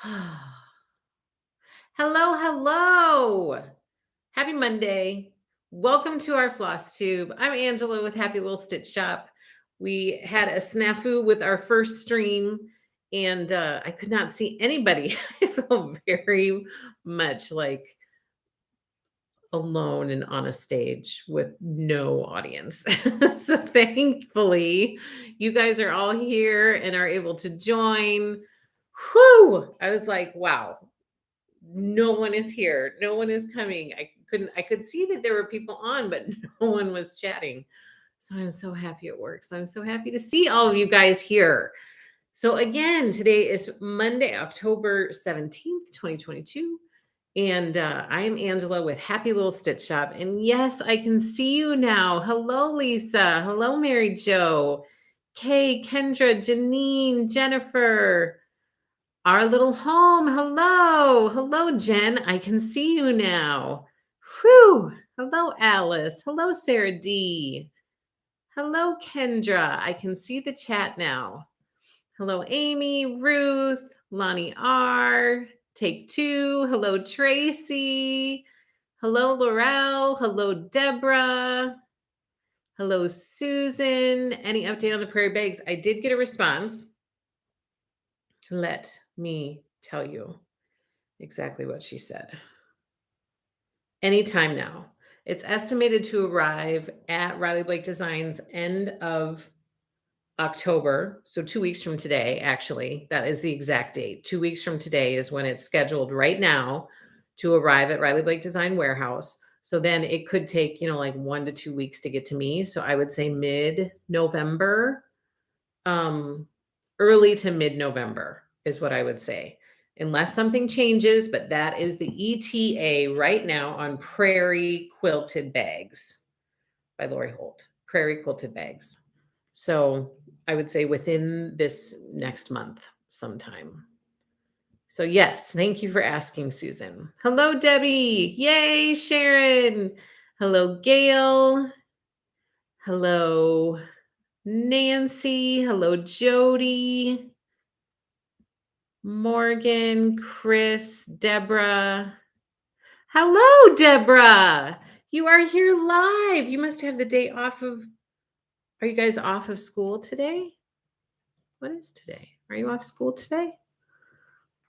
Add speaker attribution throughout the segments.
Speaker 1: Hello, hello. Happy Monday. Welcome to our Flosstube. I'm Angela with Happy Little Stitch Shop. We had a snafu with our first stream and I could not see anybody. I felt very much like alone and on a stage with no audience. So thankfully, you guys are all here and are able to join. Whew! I was like, wow, no one is here. No one is coming. I could see that there were people on, but no one was chatting. So I'm so happy it works. I'm so happy to see all of you guys here. So again, today is Monday, October 17th, 2022. And I am Angela with Happy Little Stitch Shop. And yes, I can see you now. Hello, Lisa. Hello, Mary Jo. Kay, Kendra, Janine, Jennifer. Our little home. Hello. Hello, Jen. I can see you now. Whew. Hello, Alice. Hello, Sarah D. Hello, Kendra. I can see the chat now. Hello, Amy, Ruth, Lonnie R. Take two. Hello, Tracy. Hello, Laurel. Hello, Deborah. Hello, Susan. Any update on the prairie bags? I did get a response. Let me tell you exactly what she said. Anytime now. It's estimated to arrive at Riley Blake Designs end of October. So 2 weeks from today, actually, that is the exact date. 2 weeks from today is when it's scheduled right now to arrive at Riley Blake Design Warehouse. So then it could take, like 1 to 2 weeks to get to me. So I would say mid-November, early to mid-November is what I would say. Unless something changes, but that is the ETA right now on Prairie Quilted Bags by Lori Holt. Prairie Quilted Bags. So I would say within this next month sometime. So yes, thank you for asking, Susan. Hello, Debbie. Yay, Sharon. Hello, Gail. Hello, Nancy. Hello, Jody. Morgan, Chris, Deborah. Hello, Deborah. You are here live. You must have the day off of. Are you guys off of school today? What is today? Are you off school today?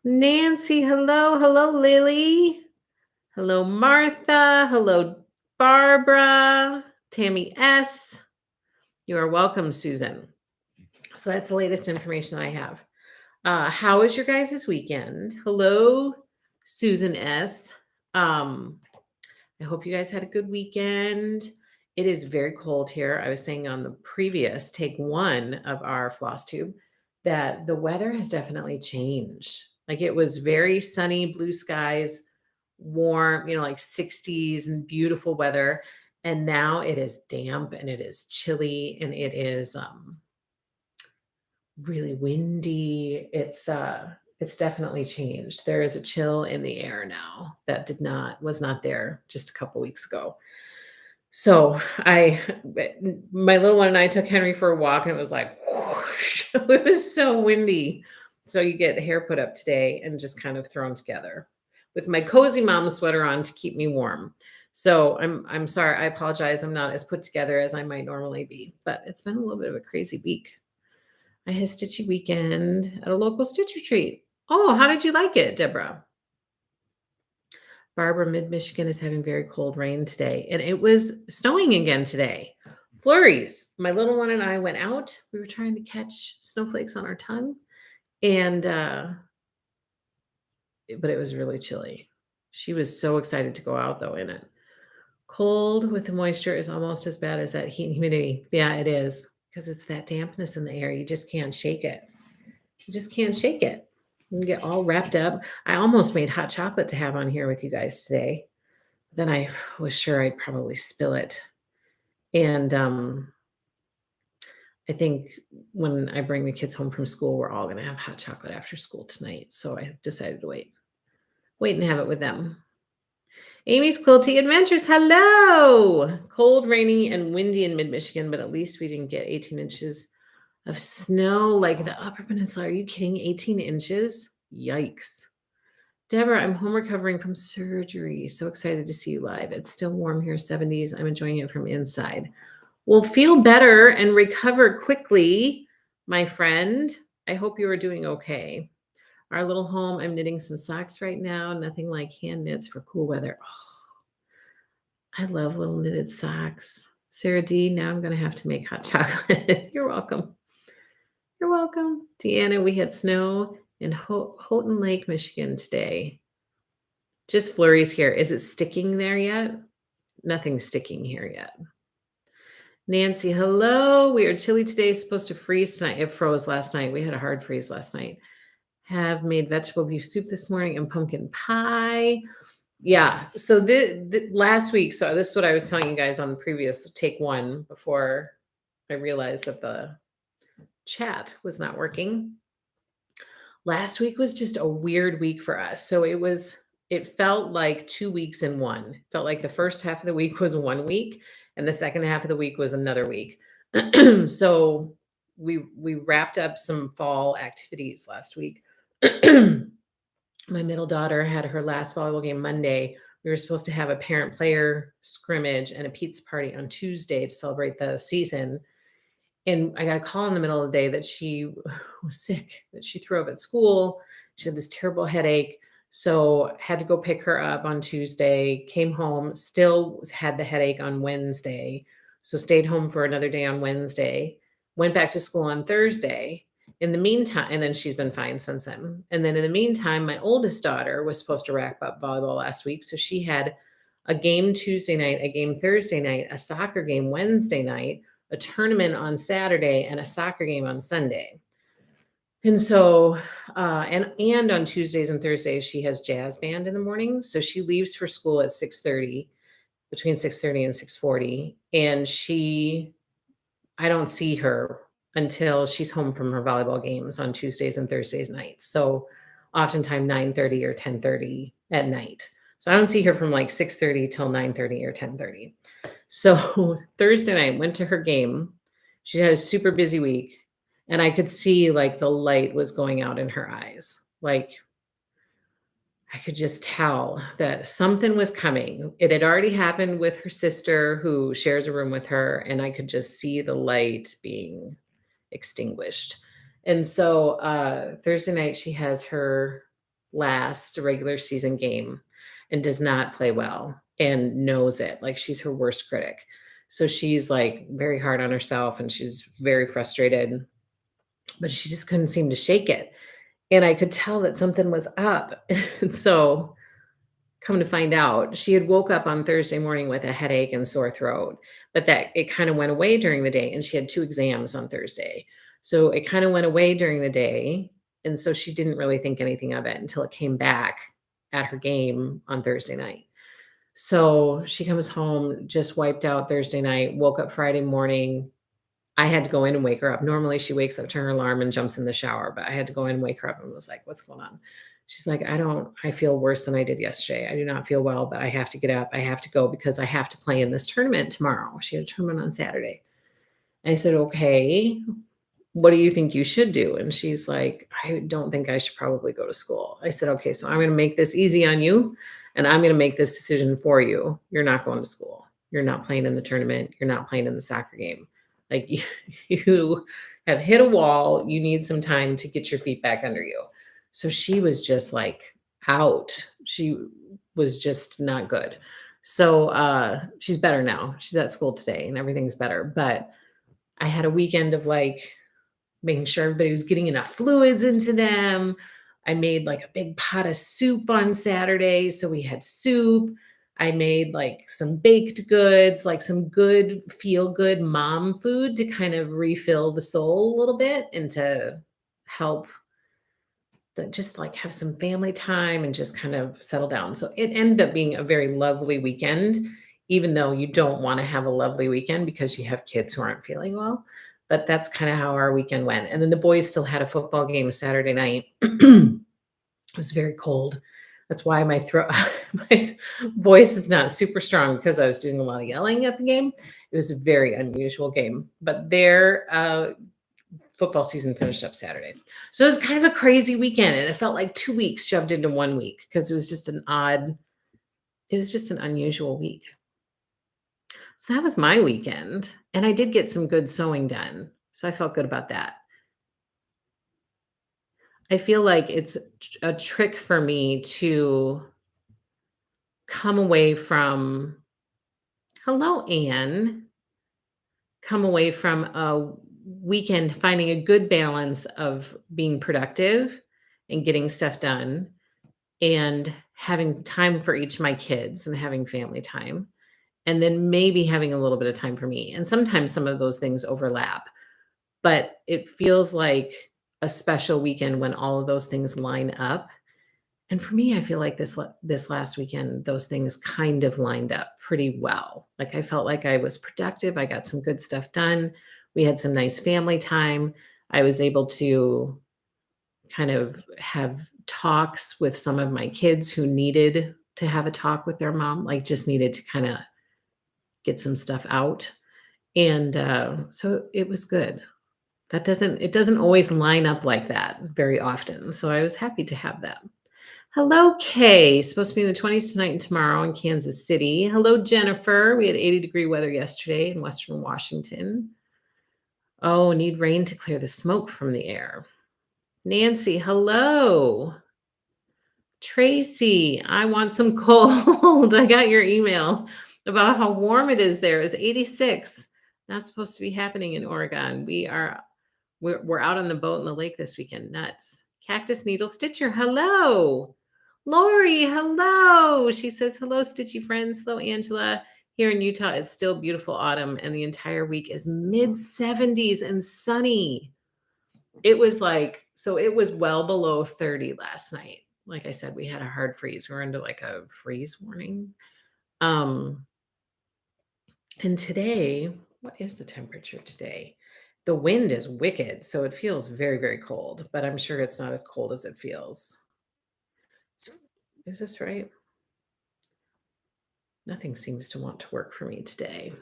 Speaker 1: Nancy, hello. Hello, Lily. Hello, Martha. Hello, Barbara. Tammy S. You are welcome, Susan. So that's the latest information I have. How was your guys' weekend? Hello, Susan S. I hope you guys had a good weekend. It is very cold here. I was saying on the previous take one of our Flosstube that the weather has definitely changed. Like it was very sunny, blue skies, warm, like 60s and beautiful weather. And now it is damp and it is chilly and it is really windy. It's definitely changed. There is a chill in the air now that was not there just a couple weeks ago. So my little one and I took Henry for a walk and it was like, whoosh, it was so windy. So you get hair put up today and just kind of thrown together with my cozy mom sweater on to keep me warm. So I'm sorry. I apologize. I'm not as put together as I might normally be, but it's been a little bit of a crazy week. I had a stitchy weekend at a local stitch retreat. Oh, how did you like it, Deborah? Barbara, Mid-Michigan is having very cold rain today, and it was snowing again today. Flurries. My little one and I went out. We were trying to catch snowflakes on our tongue, and but it was really chilly. She was so excited to go out, though, in it. Cold with the moisture is almost as bad as that heat and humidity. Yeah, it is, because it's that dampness in the air. You just can't shake it. You just can't shake it. You get all wrapped up. I almost made hot chocolate to have on here with you guys today. Then I was sure I'd probably spill it. And I think when I bring the kids home from school, we're all going to have hot chocolate after school tonight. So I decided to wait and have it with them. Amy's Quilty Adventures. Hello. Cold, rainy, and windy in mid-Michigan, but at least we didn't get 18 inches of snow like the Upper Peninsula. Are you kidding? 18 inches? Yikes. Deborah, I'm home recovering from surgery. So excited to see you live. It's still warm here, 70s. I'm enjoying it from inside. Well, feel better and recover quickly, my friend. I hope you are doing okay. Our little home, I'm knitting some socks right now. Nothing like hand knits for cool weather. Oh, I love little knitted socks. Sarah D, now I'm going to have to make hot chocolate. You're welcome. You're welcome. Deanna, we had snow in Houghton Lake, Michigan today. Just flurries here. Is it sticking there yet? Nothing's sticking here yet. Nancy, hello. We are chilly today. Supposed to freeze tonight. It froze last night. We had a hard freeze last night. Have made vegetable beef soup this morning and pumpkin pie. Yeah. So the last week, so this is what I was telling you guys on the previous take one before I realized that the chat was not working. Last week was just a weird week for us. So it felt like 2 weeks in one. It felt like the first half of the week was 1 week and the second half of the week was another week. So we wrapped up some fall activities last week. My middle daughter had her last volleyball game Monday. We were supposed to have a parent player scrimmage and a pizza party on Tuesday to celebrate the season. And I got a call in the middle of the day that she was sick, that she threw up at school. She had this terrible headache. So had to go pick her up on Tuesday, came home, still had the headache on Wednesday. So stayed home for another day on Wednesday, went back to school on Thursday. In the meantime, and then she's been fine since then. And then in the meantime, my oldest daughter was supposed to wrap up volleyball last week. So she had a game Tuesday night, a game Thursday night, a soccer game Wednesday night, a tournament on Saturday, and a soccer game on Sunday. And so, and on Tuesdays and Thursdays, she has jazz band in the morning. So she leaves for school at 6:30, between 6:30 and 6:40. And I don't see her until she's home from her volleyball games on Tuesdays and Thursdays nights. So oftentimes 9:30 or 10:30 at night. So I don't see her from like 6:30 till 9:30 or 10:30. So Thursday night, went to her game. She had a super busy week. And I could see like the light was going out in her eyes. Like I could just tell that something was coming. It had already happened with her sister who shares a room with her, and I could just see the light being extinguished. And so Thursday night, she has her last regular season game and does not play well and knows it. Like she's her worst critic. So she's like very hard on herself and she's very frustrated, but she just couldn't seem to shake it. And I could tell that something was up. And so come to find out, she had woke up on Thursday morning with a headache and sore throat, but that it kind of went away during the day. And she had 2 exams on Thursday. So it kind of went away during the day. And so she didn't really think anything of it until it came back at her game on Thursday night. So she comes home, just wiped out Thursday night, woke up Friday morning. I had to go in and wake her up. Normally she wakes up, turn her alarm and jumps in the shower, but I had to go in and wake her up and was like, what's going on? She's like, I feel worse than I did yesterday. I do not feel well, but I have to get up. I have to go because I have to play in this tournament tomorrow. She had a tournament on Saturday. I said, okay, what do you think you should do? And she's like, I don't think I should probably go to school. I said, okay, so I'm going to make this easy on you and I'm going to make this decision for you. You're not going to school. You're not playing in the tournament. You're not playing in the soccer game. Like you have hit a wall. You need some time to get your feet back under you. So she was just like out. She was just not good. So she's better now. She's at school today and everything's better. But I had a weekend of like making sure everybody was getting enough fluids into them. I made like a big pot of soup on Saturday. So we had soup. I made like some baked goods, like some good feel good mom food to kind of refill the soul a little bit and to help just like have some family time and just kind of settle down. So it ended up being a very lovely weekend, even though you don't want to have a lovely weekend because you have kids who aren't feeling well. But that's kind of how our weekend went. And then the boys still had a football game Saturday night. It was very cold. That's why my voice is not super strong because I was doing a lot of yelling at the game. It was a very unusual game. But their football season finished up Saturday. So it was kind of a crazy weekend, and it felt like 2 weeks shoved into 1 week because it was just an unusual week. So that was my weekend, and I did get some good sewing done, so I felt good about that. I feel like it's a trick for me to come away from hello, Anne. Come away from a weekend finding a good balance of being productive and getting stuff done and having time for each of my kids and having family time, and then maybe having a little bit of time for me. And sometimes some of those things overlap, but it feels like a special weekend when all of those things line up. And for me, I feel like this last weekend, those things kind of lined up pretty well. Like, I felt like I was productive, I got some good stuff done, we had some nice family time, I was able to kind of have talks with some of my kids who needed to have a talk with their mom, like, just needed to kinda get some stuff out, and, so it was good. It doesn't always line up like that very often, so I was happy to have that. Hello, Kay. Supposed to be in the 20s tonight and tomorrow in Kansas City. Hello, Jennifer. We had 80-degree weather yesterday in Western Washington. Oh, need rain to clear the smoke from the air. Nancy, hello. Tracy, I want some cold. I got your email about how warm it is there. It's 86. Not supposed to be happening in Oregon. We're out on the boat in the lake this weekend. Nuts. Cactus Needle Stitcher, hello. Lori, hello. She says, hello, Stitchy friends. Hello, Angela. Here in Utah, it's still beautiful autumn, and the entire week is mid 70s and sunny. It was like, so it was well below 30 last night. Like I said, we had a hard freeze. We're into like a freeze warning. Um, and today, what is the temperature today? The wind is wicked, so it feels very, very cold, but I'm sure it's not as cold as it feels. It's- Is this right? Nothing seems to want to work for me today.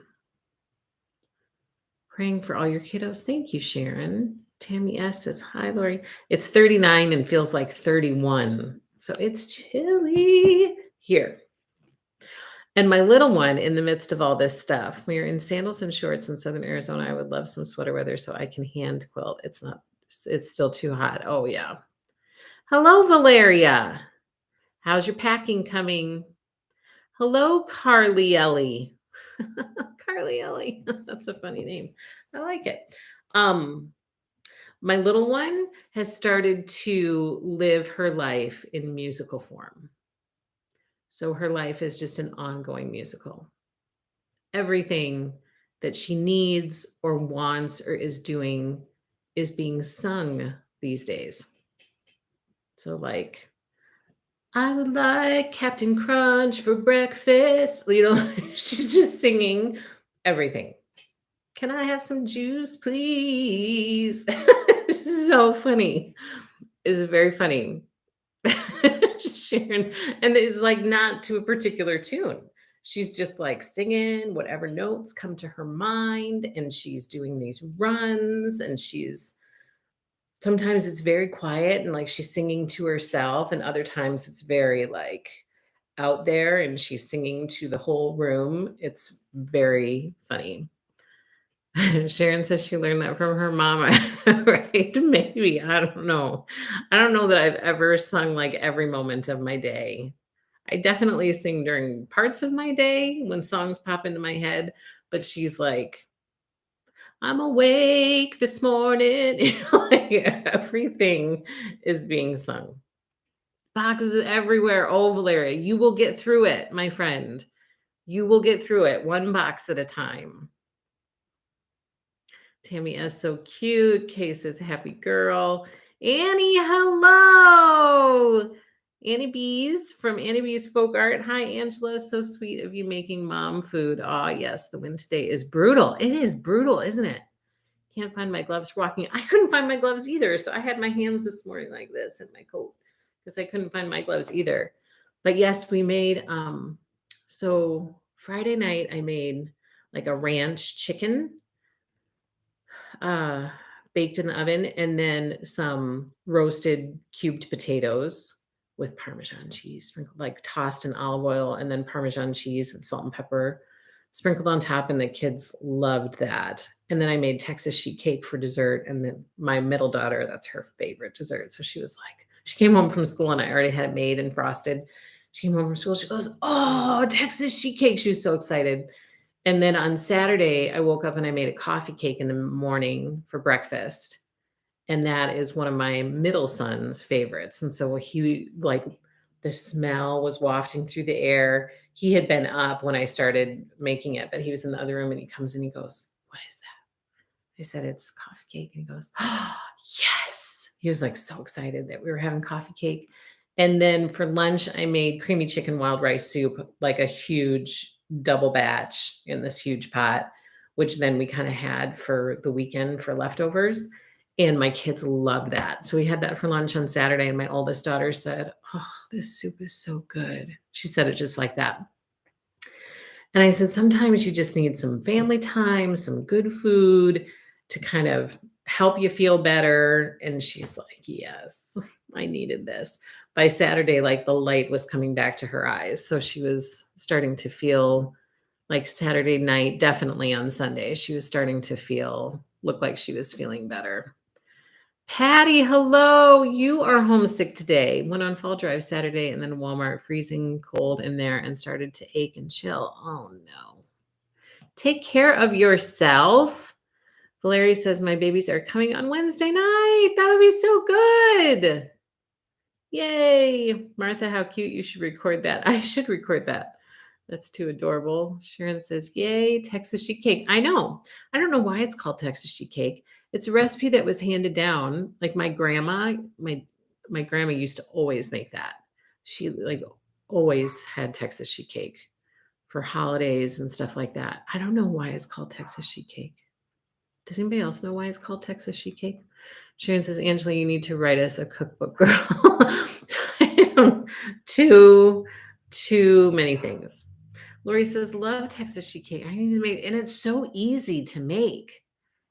Speaker 1: Praying for all your kiddos. Thank you, Sharon. Tammy S says, hi, Lori. It's 39 and feels like 31. So it's chilly here. And my little one, in the midst of all this stuff, we are in sandals and shorts in Southern Arizona. I would love some sweater weather so I can hand quilt. It's still too hot. Oh, yeah. Hello, Valeria. How's your packing coming? Hello, Carly Ellie. Carly Ellie. That's a funny name. I like it. Um, my little one has started to live her life in musical form. So her life is just an ongoing musical. Everything that she needs or wants or is doing is being sung these days. So, like, I would like Captain Crunch for breakfast. She's just singing everything. Can I have some juice, please? It's so funny. It's very funny. Sharon, and it's like not to a particular tune. She's just like singing whatever notes come to her mind, and she's doing these runs, and she's sometimes it's very quiet and like she's singing to herself, and other times it's very like out there and she's singing to the whole room. It's very funny. Sharon says she learned that from her mama. Right? Maybe. I don't know. I don't know that I've ever sung like every moment of my day. I definitely sing during parts of my day when songs pop into my head, but she's like, I'm awake this morning. Like everything is being sung. Boxes everywhere. Oh, Valeria, you will get through it, my friend. You will get through it one box at a time. Tammy S, so cute. Kay says, happy girl. Annie, hello. Annie Bees from Annie Bees Folk Art. Hi, Angela. So sweet of you making mom food. Ah, yes, the wind today is brutal. It is brutal, isn't it? Can't find my gloves walking. I couldn't find my gloves either. So I had my hands this morning like this in my coat because I couldn't find my gloves either. But yes, we made so Friday night I made like a ranch chicken uh baked in the oven, and then some roasted cubed potatoes with Parmesan cheese, sprinkled, like tossed in olive oil, and then Parmesan cheese and salt and pepper sprinkled on top, and the kids loved that. And then I made Texas sheet cake for dessert, and then my middle daughter, that's her favorite dessert. So she was like, she came home from school and I already had it made and frosted. She came home from school. She goes, "Oh, Texas sheet cake." She was so excited. And then on Saturday, I woke up and I made a coffee cake in the morning for breakfast. And that is one of my middle son's favorites. And so he like the smell was wafting through the air. He had been up when I started making it, but he was in the other room and he comes and he goes, "What is that?" I said, "It's coffee cake." And he goes, "Oh, yes." He was like so excited that we were having coffee cake. And then for lunch, I made creamy chicken wild rice soup, like a huge double batch in this huge pot, which then we kind of had for the weekend for leftovers. And my kids love that. So we had that for lunch on Saturday. And my oldest daughter said, "Oh, this soup is so good." She said it just like that. And I said, "Sometimes you just need some family time, some good food to kind of help you feel better." And she's like, "Yes, I needed this." By Saturday, like the light was coming back to her eyes. So she was starting to feel like Saturday night, definitely on Sunday, she was starting to look like she was feeling better. Patty, hello. You are homesick today. Went on fall drive Saturday and then Walmart freezing cold in there and started to ache and chill. Oh no. Take care of yourself. Valerie says my babies are coming on Wednesday night. That would be so good. Yay. Martha, how cute. You should record that. I should record that. That's too adorable. Sharon says, "Yay, Texas sheet cake." I know. I don't know why it's called Texas sheet cake. It's a recipe that was handed down. Like my grandma used to always make that. She like always had Texas sheet cake for holidays and stuff like that. I don't know why it's called Texas sheet cake. Does anybody else know why it's called Texas sheet cake? Sharon says, "Angela, you need to write us a cookbook, girl." I don't, too many things. Lori says, "Love Texas sheet cake. I need to make," and it's so easy to make.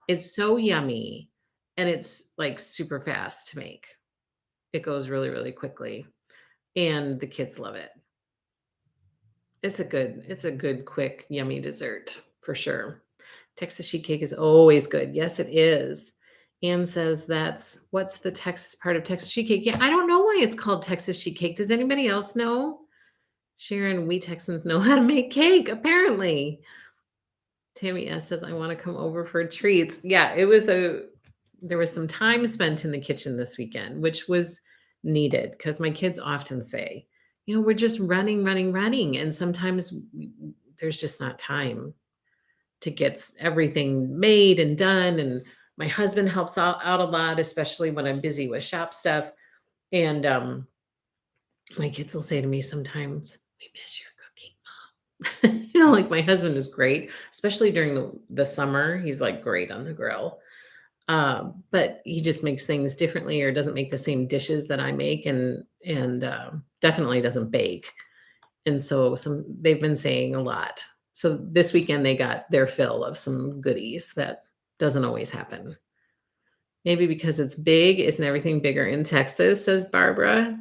Speaker 1: It's so yummy and it's like super fast to make. It goes really, really quickly and the kids love it. It's a good, quick, yummy dessert for sure. Texas sheet cake is always good. Yes, it is. Anne says that's what's the Texas part of Texas sheet cake? Yeah, I don't know why it's called Texas sheet cake. Does anybody else know? Sharon, we Texans know how to make cake, apparently. Tammy S says, "I want to come over for treats." Yeah, there was some time spent in the kitchen this weekend, which was needed because my kids often say, "We're just running, running, running." And sometimes there's just not time to get everything made and done. And my husband helps out a lot, especially when I'm busy with shop stuff. And my kids will say to me sometimes, "We miss your cooking, Mom." Like my husband is great, especially during the summer. He's like great on the grill. But he just makes things differently or doesn't make the same dishes that I make and definitely doesn't bake. And so they've been saying a lot. So this weekend they got their fill of some goodies that doesn't always happen. Maybe because it's big, isn't everything bigger in Texas, says Barbara.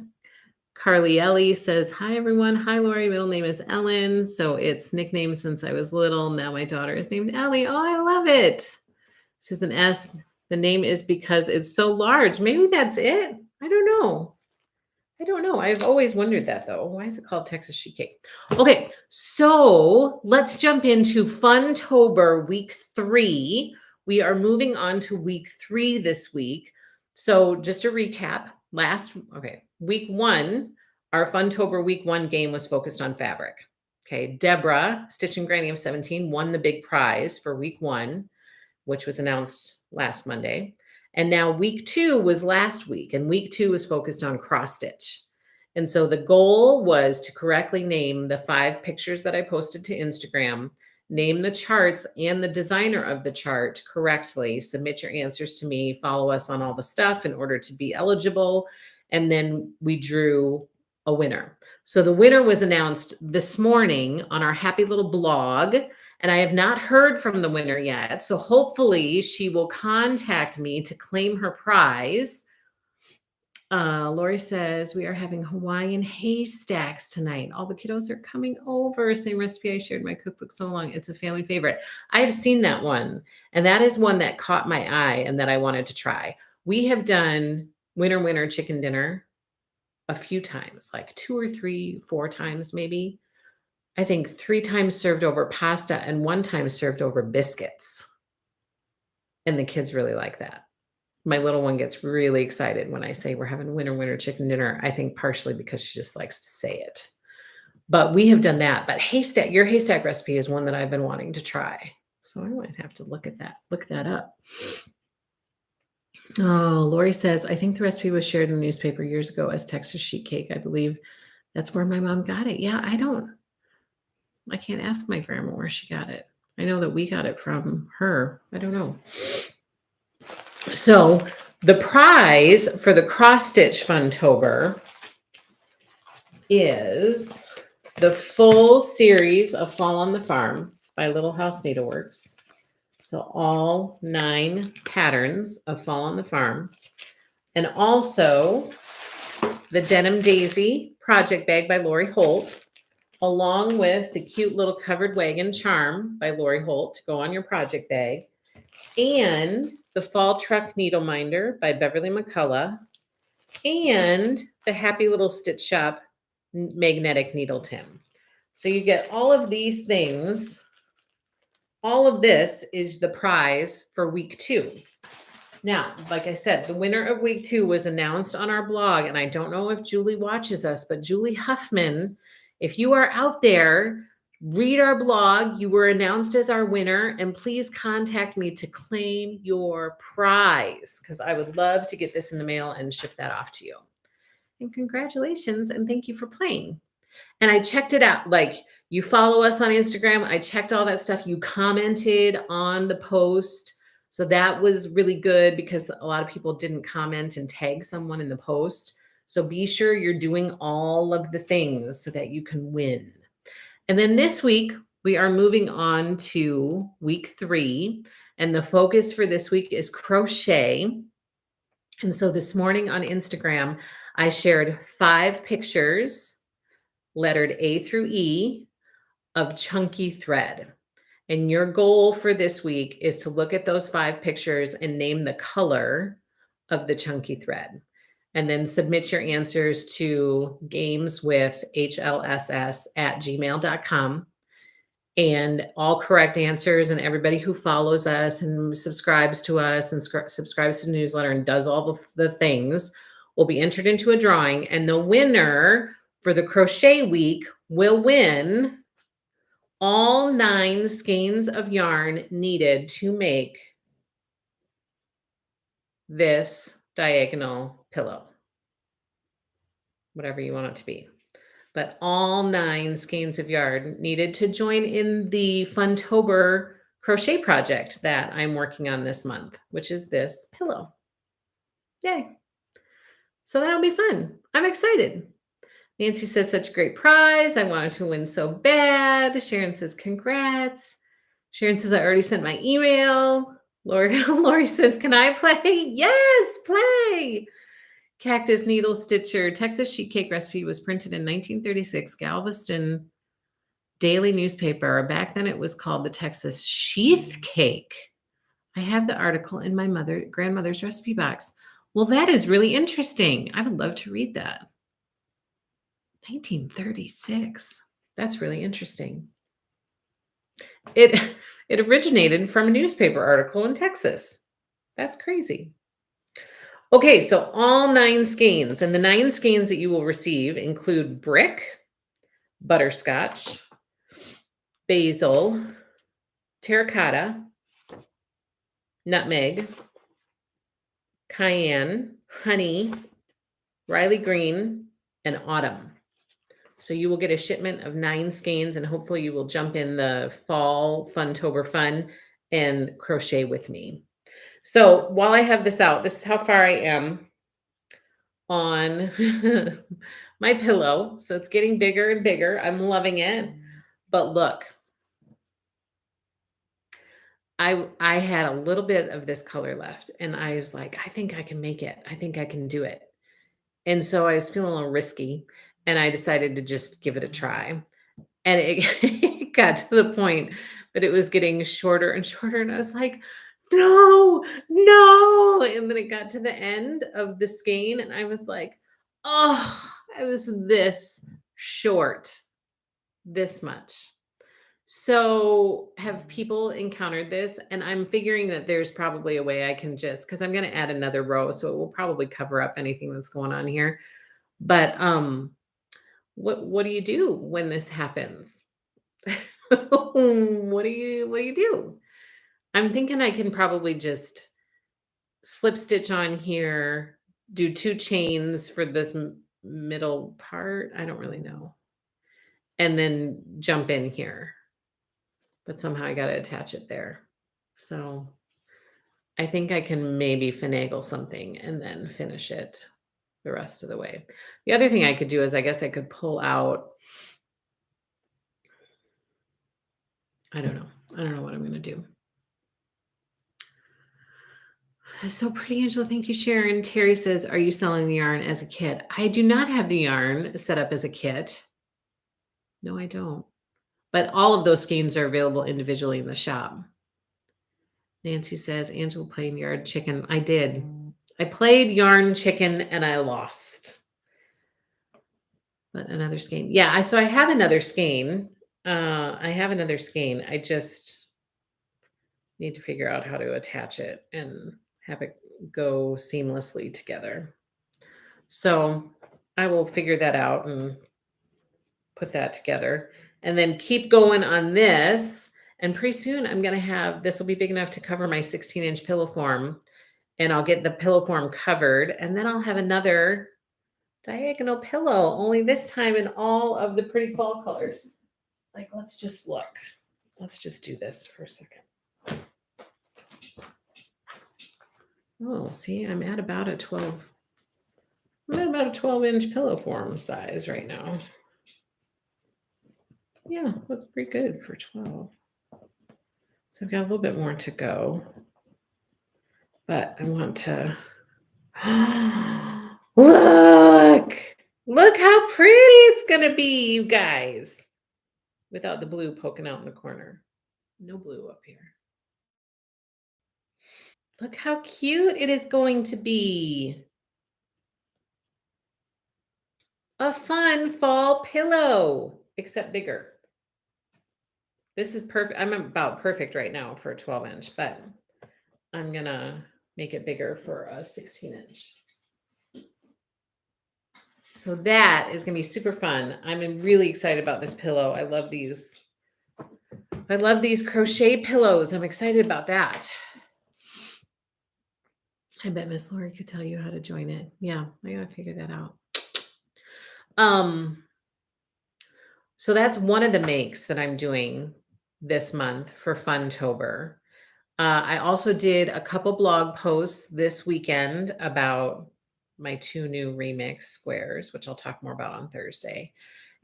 Speaker 1: Carly Ellie says, "Hi, everyone. Hi, Lori. Middle name is Ellen. So it's nicknamed since I was little. Now my daughter is named Ellie." Oh, I love it. Susan S. The name is because it's so large. Maybe that's it. I don't know. I've always wondered that though. Why is it called Texas sheet cake? Okay, so let's jump into Funtober week 3. We are moving on to week 3 this week. So just to recap, week 1, our Funtober week 1 game was focused on fabric. Okay, Deborah, Stitch and Granny of 17, won the big prize for week 1, which was announced last Monday. And now week 2 was last week, and week 2 was focused on cross stitch. And so the goal was to correctly name the 5 pictures that I posted to Instagram, name the charts and the designer of the chart correctly, submit your answers to me, follow us on all the stuff in order to be eligible. And then we drew a winner. So the winner was announced this morning on our happy little blog. And I have not heard from the winner yet. So hopefully she will contact me to claim her prize. Lori says, we are having Hawaiian haystacks tonight. All the kiddos are coming over. Same recipe I shared in my cookbook so long. It's a family favorite. I have seen that one. And that is one that caught my eye and that I wanted to try. We have done winter chicken dinner a few times, like 2 or 3, 4 times maybe. I think 3 times served over pasta and 1 time served over biscuits. And the kids really like that. My little one gets really excited when I say we're having winter chicken dinner. I think partially because she just likes to say it. But we have done that. But your haystack recipe is one that I've been wanting to try. So I might have to look that up. Oh, Lori says, I think the recipe was shared in the newspaper years ago as Texas sheet cake. I believe that's where my mom got it. Yeah, I can't ask my grandma where she got it. I know that we got it from her. I don't know. So the prize for the cross stitch Funtober is the full series of Fall on the Farm by Little House Needleworks. So all 9 patterns of Fall on the Farm. And also the Denim Daisy project bag by Lori Holt, along with the cute little covered wagon charm by Lori Holt to go on your project bag, and the Fall Truck Needle Minder by Beverly McCullough, and the Happy Little Stitch Shop magnetic needle tin. So you get all of these things. All of this is the prize for week 2. Now, like I said, the winner of week 2 was announced on our blog, and I don't know if Julie watches us, but Julie Huffman, if you are out there, read our blog. You were announced as our winner, and please contact me to claim your prize because I would love to get this in the mail and ship that off to you. And congratulations, and thank you for playing. And I checked it out. Like, you follow us on Instagram. I checked all that stuff. You commented on the post. So that was really good because a lot of people didn't comment and tag someone in the post. So be sure you're doing all of the things so that you can win. And then this week, we are moving on to week 3. And the focus for this week is crochet. And so this morning on Instagram, I shared 5 pictures lettered A through E of chunky thread. And your goal for this week is to look at those 5 pictures and name the color of the chunky thread. And then submit your answers to gameswithhlss@gmail.com. And all correct answers, and everybody who follows us and subscribes to us and subscribes to the newsletter and does all the things will be entered into a drawing. And the winner for the crochet week will win all 9 skeins of yarn needed to make this diagonal pillow, whatever you want it to be. But all 9 skeins of yarn needed to join in the Funtober crochet project that I'm working on this month, which is this pillow. Yay. So that'll be fun. I'm excited. Nancy says, such a great prize. I wanted to win so bad. Sharon says, congrats. Sharon says, I already sent my email. Lori says, can I play? Yes, play. Cactus Needle Stitcher Texas Sheet Cake recipe was printed in 1936, Galveston Daily newspaper. Back then it was called the Texas Sheath Cake. I have the article in my grandmother's recipe box. Well, that is really interesting. I would love to read that. 1936. That's really interesting. It originated from a newspaper article in Texas. That's crazy. Okay, so all 9 skeins, and the 9 skeins that you will receive include brick, butterscotch, basil, terracotta, nutmeg, cayenne, honey, Riley green, and autumn. So you will get a shipment of 9 skeins, and hopefully you will jump in the fall Funtober fun and crochet with me. So while I have this out, this is how far I am on my pillow. So it's getting bigger and bigger. I'm loving it. But look, I had a little bit of this color left, and I was like, "I think I can make it. I think I can do it." And so I was feeling a little risky, and I decided to just give it a try. And it it got to the point that it was getting shorter and shorter, and I was like, "No, no!" And then it got to the end of the skein, and I was like, "Oh, I was this short, this much." So, have people encountered this? And I'm figuring that there's probably a way I can just because I'm gonna add another row, so it will probably cover up anything that's going on here. But, what do you do when this happens? What do you do? I'm thinking I can probably just slip stitch on here, do 2 chains for this middle part. I don't really know. And then jump in here, but somehow I got to attach it there. So I think I can maybe finagle something and then finish it the rest of the way. The other thing I could do is I guess I could pull out. I don't know. I don't know what I'm going to do. That's so pretty, Angela. Thank you, Sharon. Terry says, "Are you selling the yarn as a kit?" I do not have the yarn set up as a kit. No, I don't. But all of those skeins are available individually in the shop. Nancy says, "Angela playing yarn chicken." I did. I played yarn chicken and I lost. But another skein. Yeah, so I have another skein. I have another skein. I just need to figure out how to attach it and have it go seamlessly together. So I will figure that out and put that together and then keep going on this. And pretty soon I'm going to have this will be big enough to cover my 16-inch pillow form. And I'll get the pillow form covered. And then I'll have another diagonal pillow, only this time in all of the pretty fall colors. Like, let's just look. Let's just do this for a second. Oh, see, I'm at about a 12-inch pillow form size right now. Yeah, that's pretty good for 12. So I've got a little bit more to go. But I want to look. Look how pretty it's going to be, you guys. Without the blue poking out in the corner. No blue up here. Look how cute it is going to be. A fun fall pillow, except bigger. This is perfect. I'm about perfect right now for a 12-inch, but I'm going to make it bigger for a 16-inch. So that is going to be super fun. I'm really excited about this pillow. I love these crochet pillows. I'm excited about that. I bet Miss Lori could tell you how to join it. Yeah, I got to figure that out. So that's one of the makes that I'm doing this month for Funtober. I also did a couple blog posts this weekend about my 2 new remix squares, which I'll talk more about on Thursday,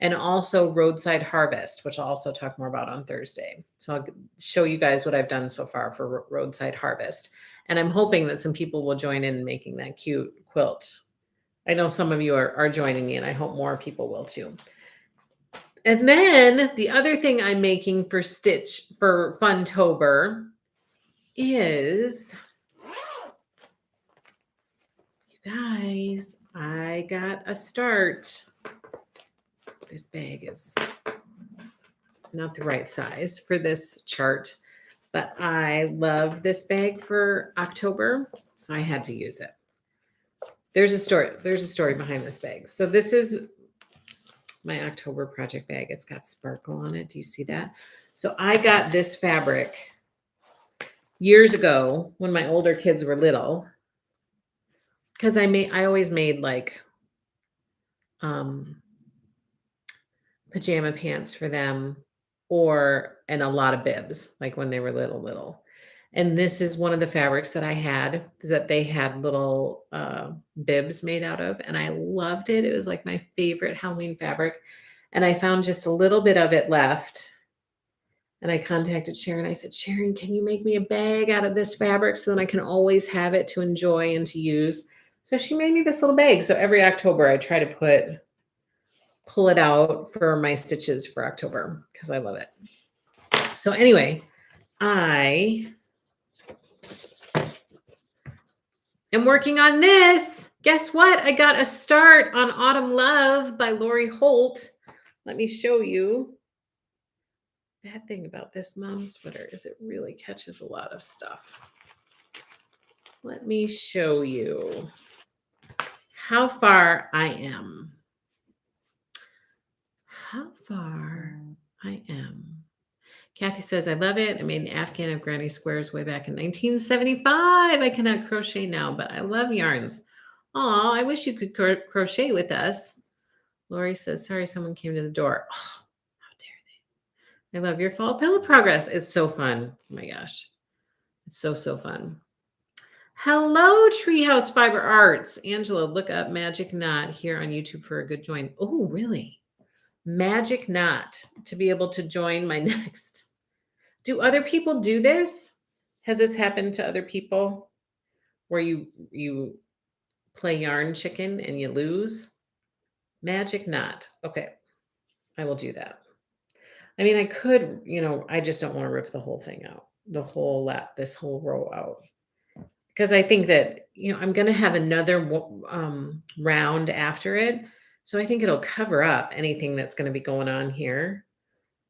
Speaker 1: and also Roadside Harvest, which I'll also talk more about on Thursday. So I'll show you guys what I've done so far for Roadside Harvest. And I'm hoping that some people will join in making that cute quilt. I know some of you are joining me, and I hope more people will too. And then the other thing I'm making for Funtober is, you guys, I got a start. This bag is not the right size for this chart, but I love this bag for October, so I had to use it. There's a story behind this bag. So this is my October project bag. It's got sparkle on it. Do you see that? So I got this fabric years ago when my older kids were little, because I always made like pajama pants for them and a lot of bibs, like when they were little. And this is one of the fabrics that I had that they had little bibs made out of, and I loved it. It was like my favorite Halloween fabric. And I found just a little bit of it left. And I contacted Sharon. I said, Sharon, can you make me a bag out of this fabric so that I can always have it to enjoy and to use? So she made me this little bag. So every October I try to pull it out for my stitches for October because I love it. So anyway, I am working on this. Guess what? I got a start on Autumn Love by Lori Holt. Let me show you. Bad thing about this mom sweater is it really catches a lot of stuff. Let me show you how far I am. How far I am. Kathy says, I love it. I made an Afghan of granny squares way back in 1975. I cannot crochet now, but I love yarns. Oh, I wish you could crochet with us. Lori says, sorry, someone came to the door. Oh, how dare they? I love your fall pillow progress. It's so fun. Oh my gosh. It's so, so fun. Hello, Treehouse Fiber Arts. Angela, look up Magic Knot here on YouTube for a good join. Oh, really? Magic Knot to be able to join my next. Do other people do this? Has this happened to other people where you play yarn chicken and you lose? Magic Knot. Okay. I will do that. I mean, I could, I just don't want to rip the whole thing out, this whole row out. Because I think that, I'm going to have another round after it. So I think it'll cover up anything that's going to be going on here.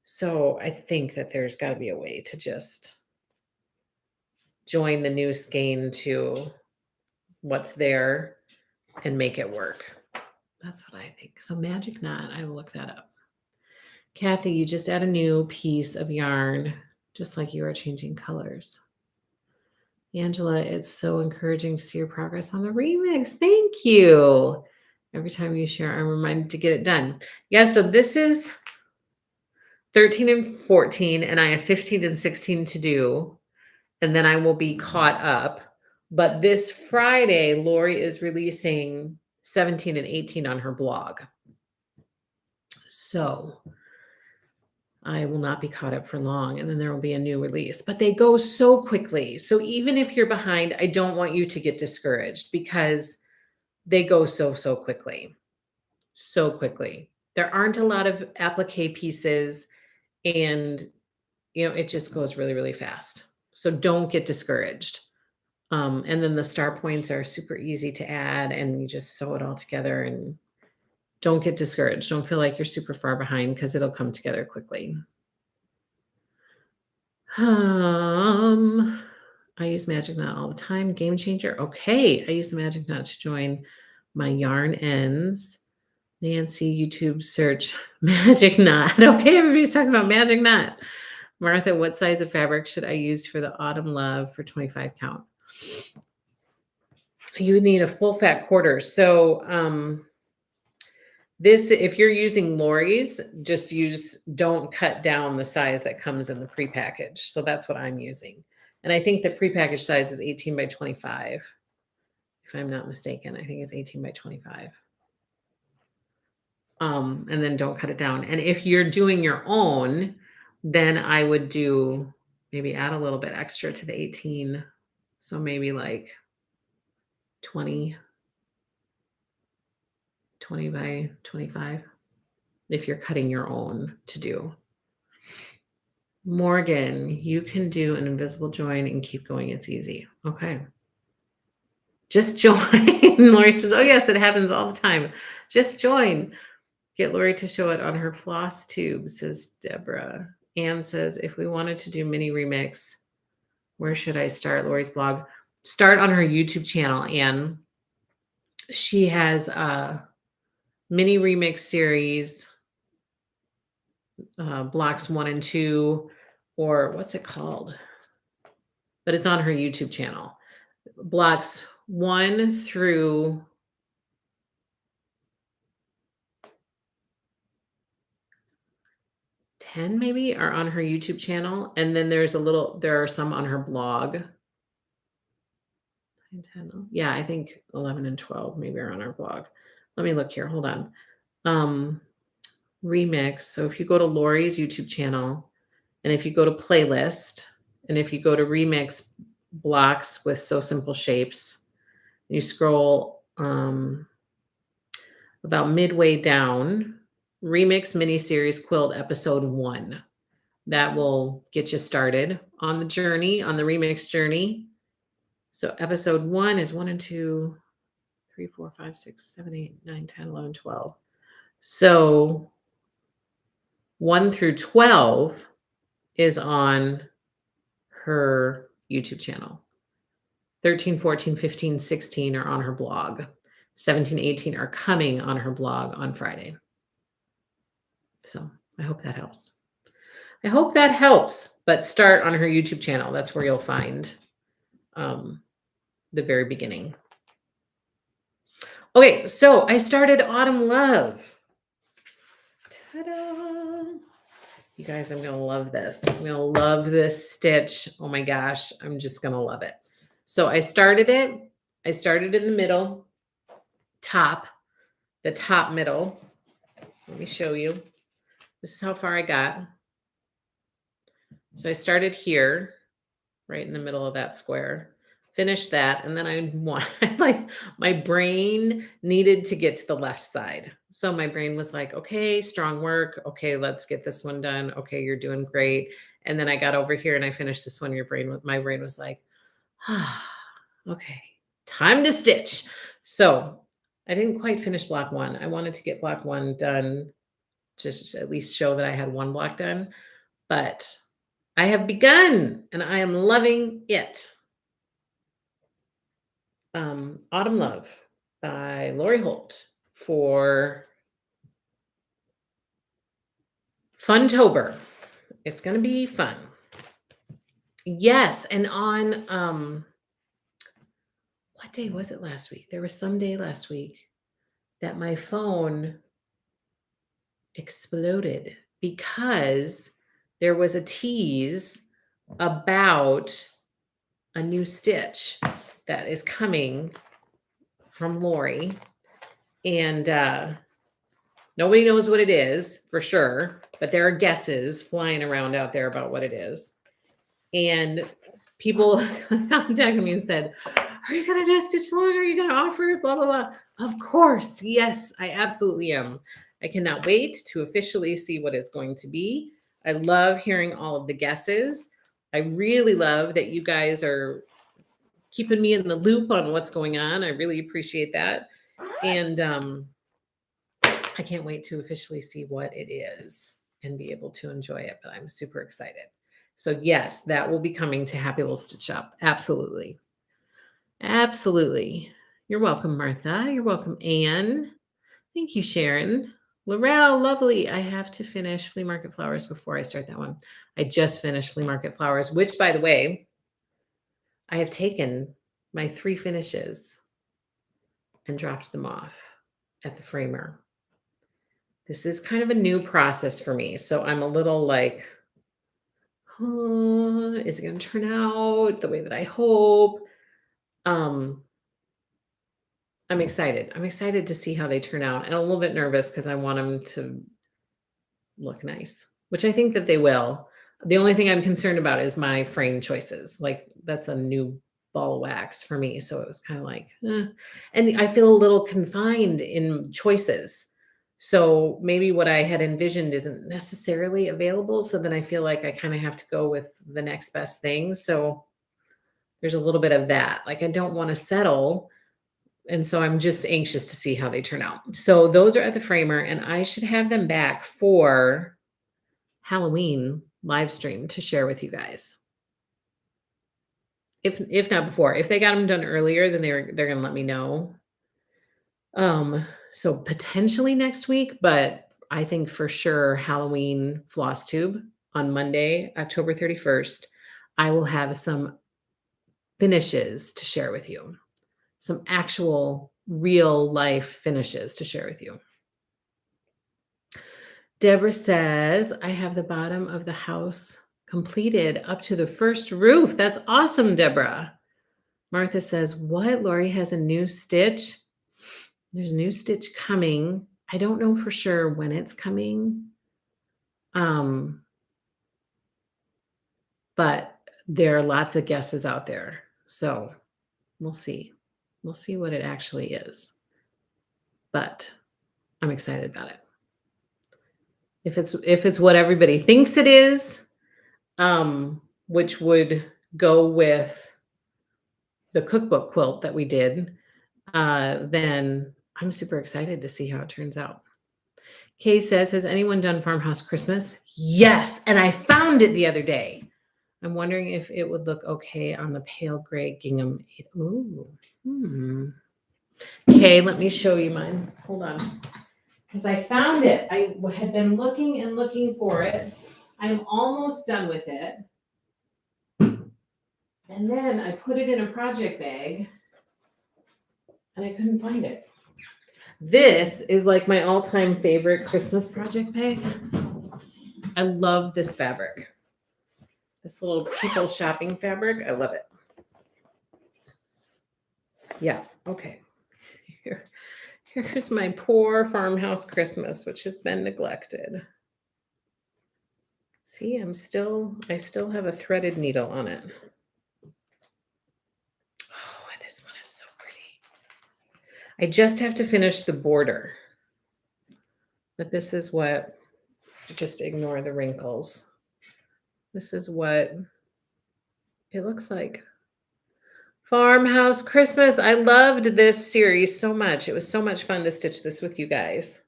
Speaker 1: So I think that there's got to be a way to just join the new skein to what's there and make it work. That's what I think. So Magic Knot, I will look that up. Kathy, you just add a new piece of yarn, just like you are changing colors. Angela, it's so encouraging to see your progress on the remix. Thank you. Every time you share, I'm reminded to get it done. Yeah, so this is 13 and 14, and I have 15 and 16 to do, and then I will be caught up. But this Friday, Lori is releasing 17 and 18 on her blog. So I will not be caught up for long, and then there will be a new release. But they go so quickly. So even if you're behind, I don't want you to get discouraged because they go so, so quickly. So quickly. There aren't a lot of applique pieces, and it just goes really, really fast. So don't get discouraged. And then the star points are super easy to add, and you just sew it all together, and don't get discouraged. Don't feel like you're super far behind because it'll come together quickly. I use Magic Knot all the time. Game changer. Okay. I use the Magic Knot to join my yarn ends. Nancy, YouTube search Magic Knot. Okay. Everybody's talking about Magic Knot. Martha, what size of fabric should I use for the Autumn Love for 25 count? You would need a full fat quarter. So, this, if you're using Lori's, don't cut down the size that comes in the prepackaged. So that's what I'm using. And I think the prepackaged size is 18 by 25. If I'm not mistaken, I think it's 18 by 25. And then don't cut it down. And if you're doing your own, then I would maybe add a little bit extra to the 18. So maybe like 20 by 25 if you're cutting your own to do. Morgan, you can do an invisible join and keep going. It's easy. Okay. Just join. Lori says, oh, yes, it happens all the time. Just join. Get Lori to show it on her Flosstube, says Deborah. Anne says, if we wanted to do mini remix, where should I start? Lori's blog. Start on her YouTube channel, Anne. She has a mini remix series, blocks 1 and 2, or what's it called? But it's on her YouTube channel. Blocks 1 through 10 maybe are on her YouTube channel. And then there are some on her blog. 9, 10, yeah, I think 11 and 12 maybe are on our blog. Let me look here. Hold on. Remix. So if you go to Lori's YouTube channel, And if you go to playlist, and if you go to remix blocks with So Simple Shapes, you scroll about midway down, remix miniseries quilt episode 1. That will get you started on the journey, on the remix journey. So episode 1 is 1 and 2, 3, 4, 5, 6, 7, 8, 9, 10, 11, 12. So 1 through 12 is on her YouTube channel. 13, 14, 15, 16 are on her blog. 17, 18 are coming on her blog on Friday. So I hope that helps. I hope that helps. But start on her YouTube channel. That's where you'll find the very beginning. Okay, so I started Autumn Love. Ta-da! You guys, I'm going to love this. I'm going to love this stitch. Oh my gosh, I'm just going to love it. So I started it. I started in the middle, the top middle. Let me show you. This is how far I got. So I started here, right in the middle of that square. Finished that, and then I like my brain needed to get to the left side. So my brain was like, okay, strong work. Okay, let's get this one done. Okay, you're doing great. And then I got over here and I finished this one. My brain was like, okay, time to stitch. So I didn't quite finish block 1. I wanted to get block 1 done to just at least show that I had 1 block done, but I have begun and I am loving it. Autumn Love by Lori Holt for Funtober. It's going to be fun. Yes, and on what day was it last week? There was some day last week that my phone exploded because there was a tease about a new stitch that is coming from Lori, and nobody knows what it is for sure, but there are guesses flying around out there about what it is. And people contacted me and said, are you going to do a stitch along? Are you going to offer it? Blah, blah, blah. Of course. Yes, I absolutely am. I cannot wait to officially see what it's going to be. I love hearing all of the guesses. I really love that you guys are keeping me in the loop on what's going on. I really appreciate that. And I can't wait to officially see what it is and be able to enjoy it, but I'm super excited. So yes, that will be coming to Happy Little Stitch Shop. Absolutely. Absolutely. You're welcome, Martha. You're welcome, Anne. Thank you, Sharon. Laurel, lovely. I have to finish Flea Market Flowers before I start that one. I just finished Flea Market Flowers, which, by the way, I have taken my 3 finishes and dropped them off at the framer. This is kind of a new process for me. So I'm a little like, is it going to turn out the way that I hope? I'm excited. I'm excited to see how they turn out, and a little bit nervous because I want them to look nice, which I think that they will. The only thing I'm concerned about is my frame choices. Like that's a new ball of wax for me. So it was kind of like, and I feel a little confined in choices. So maybe what I had envisioned isn't necessarily available. So then I feel like I kind of have to go with the next best thing. So there's a little bit of that. Like I don't want to settle. And so I'm just anxious to see how they turn out. So those are at the framer, and I should have them back for Halloween live stream to share with you guys. If not before. If they got them done earlier, then they're going to let me know. So potentially next week, but I think for sure Halloween Flosstube on Monday, October 31st, I will have some finishes to share with you. Some actual real life finishes to share with you. Deborah says, I have the bottom of the house completed up to the first roof. That's awesome, Deborah. Martha says, what? Lori has a new stitch. There's a new stitch coming. I don't know for sure when it's coming. but there are lots of guesses out there. So we'll see. We'll see what it actually is. But I'm excited about it. If it's what everybody thinks it is, which would go with the cookbook quilt that we did, then I'm super excited to see how it turns out. Kay says, has anyone done Farmhouse Christmas? Yes, and I found it the other day. I'm wondering if it would look okay on the pale gray gingham. Ooh. Okay, let me show you mine. Hold on. Because I found it. I had been looking and looking for it. I'm almost done with it. And then I put it in a project bag and I couldn't find it. This is like my all-time favorite Christmas project bag. I love this fabric. This little people shopping fabric. I love it. Yeah, okay. Here's my poor farmhouse Christmas, which has been neglected. See, I still have a threaded needle on it. Oh, this one is so pretty. I just have to finish the border. But this is what, just ignore the wrinkles. This is what it looks like. Farmhouse Christmas. I loved this series so much. It was so much fun to stitch this with you guys.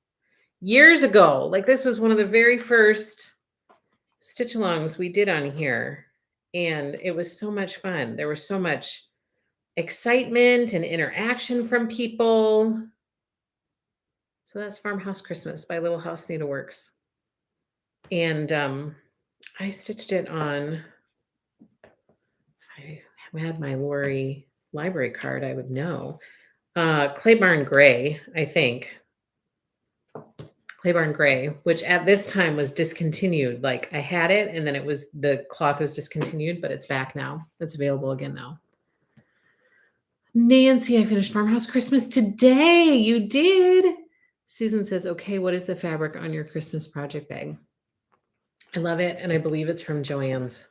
Speaker 1: Years ago, like this was one of the very first stitch alongs we did on here. And it was so much fun. There was so much excitement and interaction from people. So that's Farmhouse Christmas by Little House Needleworks. And I stitched it on, I had my Lori library card, I would know. Clay Barn Gray, I think. Clay Barn Gray, which at this time was discontinued. Like I had it and then the cloth was discontinued, but it's back now. It's available again now. Nancy, I finished Farmhouse Christmas today. You did. Susan says, okay, what is the fabric on your Christmas project bag? I love it, and I believe it's from Joann's.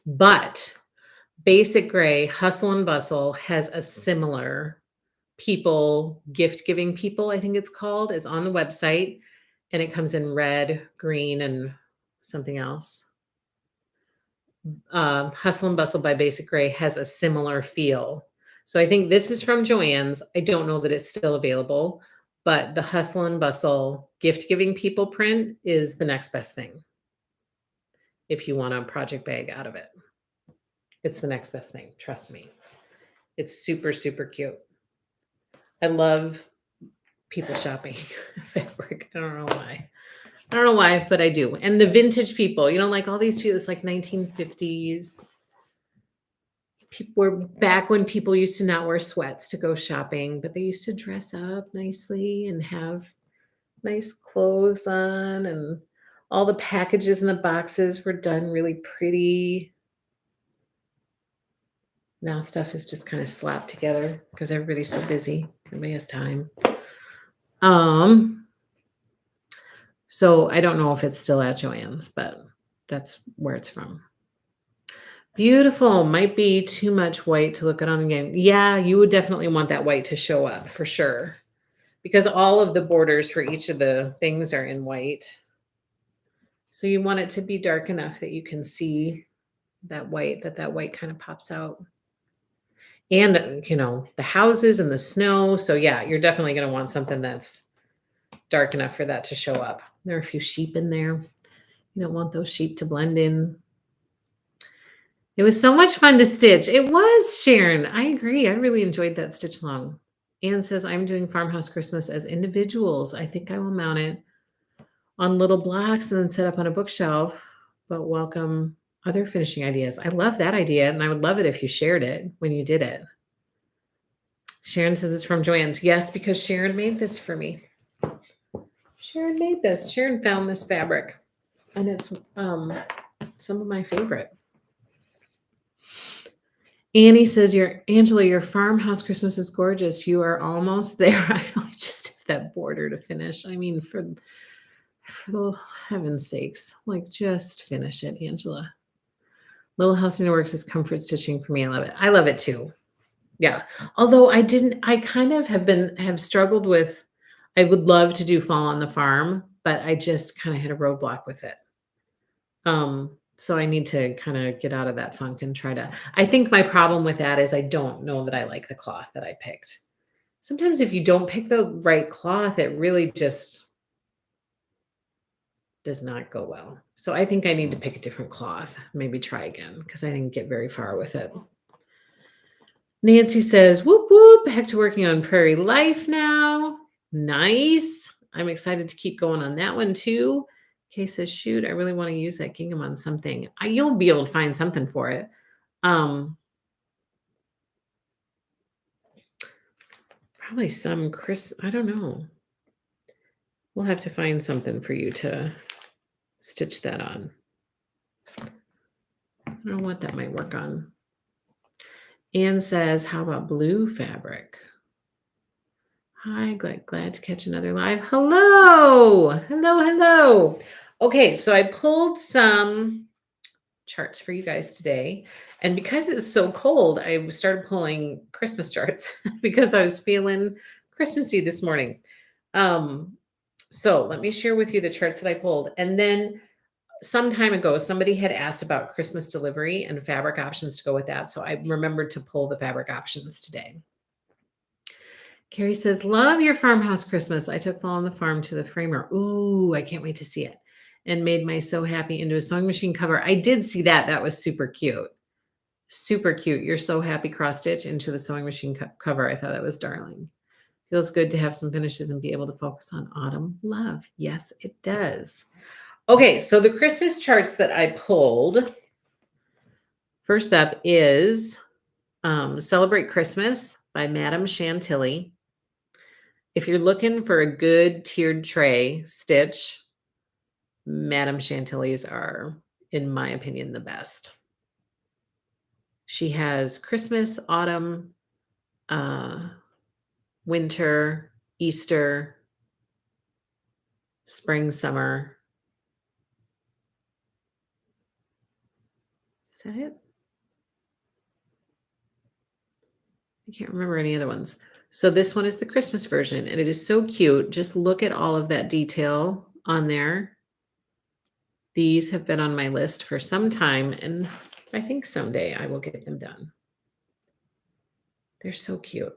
Speaker 1: But Basic Gray, Hustle and Bustle has a similar gift giving people, I think it's called. It's on the website, and it comes in red, green, and something else. Hustle and Bustle by Basic Gray has a similar feel. So I think this is from Joann's. I don't know that it's still available, but the Hustle and Bustle gift giving people print is the next best thing. If you want a project bag out of it, it's the next best thing. Trust me. It's super, super cute. I love people shopping fabric. I don't know why, but I do. And the vintage people, like all these people, it's like 1950s. People were back when people used to not wear sweats to go shopping, but they used to dress up nicely and have nice clothes on, and all the packages in the boxes were done really pretty. Now stuff is just kind of slapped together because everybody's so busy. Everybody has time. So I don't know if it's still at Joann's, but that's where it's from. Beautiful. Might be too much white to look at on again. Yeah, you would definitely want that white to show up for sure, because all of the borders for each of the things are in white. So you want it to be dark enough that you can see that white kind of pops out. And, the houses and the snow. So yeah, you're definitely going to want something that's dark enough for that to show up. There are a few sheep in there. You don't want those sheep to blend in. It was so much fun to stitch. It was, Sharon. I agree. I really enjoyed that stitch along. Anne says, I'm doing Farmhouse Christmas as individuals. I think I will mount it on little blocks and then set up on a bookshelf, but welcome other finishing ideas. I love that idea, and I would love it if you shared it when you did it. Sharon says it's from Joann's. Yes, because Sharon made this for me. Sharon made this. Sharon found this fabric, and it's some of my favorite. Annie says, Angela, your Farmhouse Christmas is gorgeous. You are almost there. I just have that border to finish. I mean, For the heaven's sakes, like just finish it, Angela. Little House in the Works is comfort stitching for me. I love it. I love it too. Yeah. Although I kind of have struggled with, I would love to do Fall on the Farm, but I just kind of hit a roadblock with it. So I need to kind of get out of that funk and try to, I think my problem with that is I don't know that I like the cloth that I picked. Sometimes if you don't pick the right cloth, it really just does not go well. So I think I need to pick a different cloth, maybe try again because I didn't get very far with it. Nancy says, whoop, whoop, back to working on Prairie Life now. Nice. I'm excited to keep going on that one too. Kay says, shoot, I really want to use that gingham on something. You'll be able to find something for it. Probably some I don't know. We'll have to find something for you to stitch that on. I don't know what that might work on. Anne says, how about blue fabric? Hi, glad to catch another live. Hello. Hello. Okay, so I pulled some charts for you guys today. And because it was so cold, I started pulling Christmas charts because I was feeling Christmassy this morning. So let me share with you the charts that I pulled. And then some time ago, somebody had asked about Christmas delivery and fabric options to go with that. So I remembered to pull the fabric options today. Carrie says, love your farmhouse Christmas. I took Fall on the Farm to the framer. Ooh, I can't wait to see it. And made my So Happy into a sewing machine cover. I did see that. That was super cute. Super cute. You're So Happy cross stitch into the sewing machine cover. I thought that was darling. Feels good to have some finishes and be able to focus on autumn love. Yes, it does. Okay, so the Christmas charts that I pulled. First up is Celebrate Christmas by Madame Chantilly. If you're looking for a good tiered tray stitch, Madame Chantilly's are, in my opinion, the best. She has Christmas, autumn, winter, Easter, spring, summer. Is that it? I can't remember any other ones. So this one is the Christmas version, and it is so cute. Just look at all of that detail on there. These have been on my list for some time, and I think someday I will get them done. They're so cute.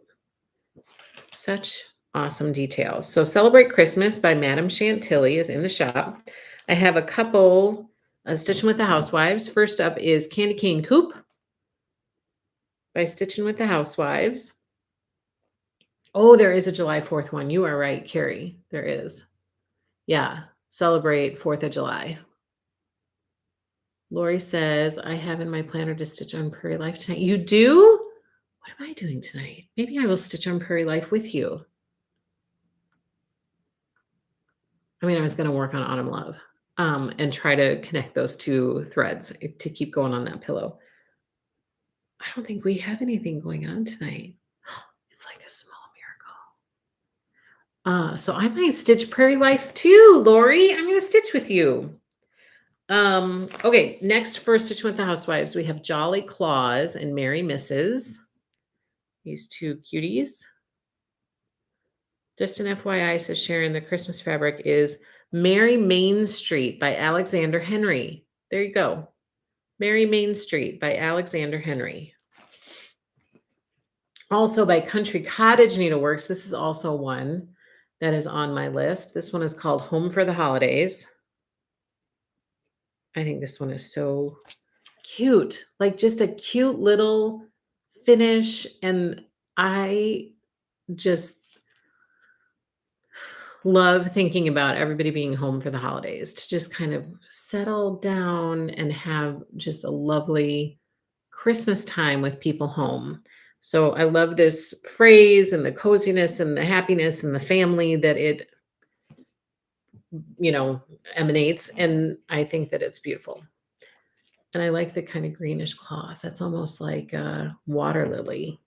Speaker 1: Such awesome details. So Celebrate Christmas by Madame Chantilly is in the shop. I have a couple Stitching with the Housewives. First up is Candy Cane Coupe by Stitching with the Housewives. Oh, there is a July 4th one. You are right, Carrie. There is. Yeah. Celebrate 4th of July. Lori says, I have in my planner to stitch on Prairie Life tonight. You do? What am I doing tonight? Maybe I will stitch on Prairie Life with you. I mean, I was going to work on Autumn Love and try to connect those two threads to keep going on that pillow. I don't think we have anything going on tonight. It's like a small miracle. So I might stitch Prairie Life too, Lori. I'm going to stitch with you. Okay, next for Stitch with the Housewives, we have Jolly Claus and Merry Misses. These two cuties. Just an FYI, says Sharon, the Christmas fabric is Merry Main Street by Alexander Henry. There you go. Merry Main Street by Alexander Henry. Also by Country Cottage Needleworks. This is also one that is on my list. This one is called Home for the Holidays. I think this one is so cute. Like just a cute little finish. And I just love thinking about everybody being home for the holidays to just kind of settle down and have just a lovely Christmas time with people home. So I love this phrase and the coziness and the happiness and the family that it, emanates. And I think that it's beautiful. And I like the kind of greenish cloth. That's almost like a water lily-ish.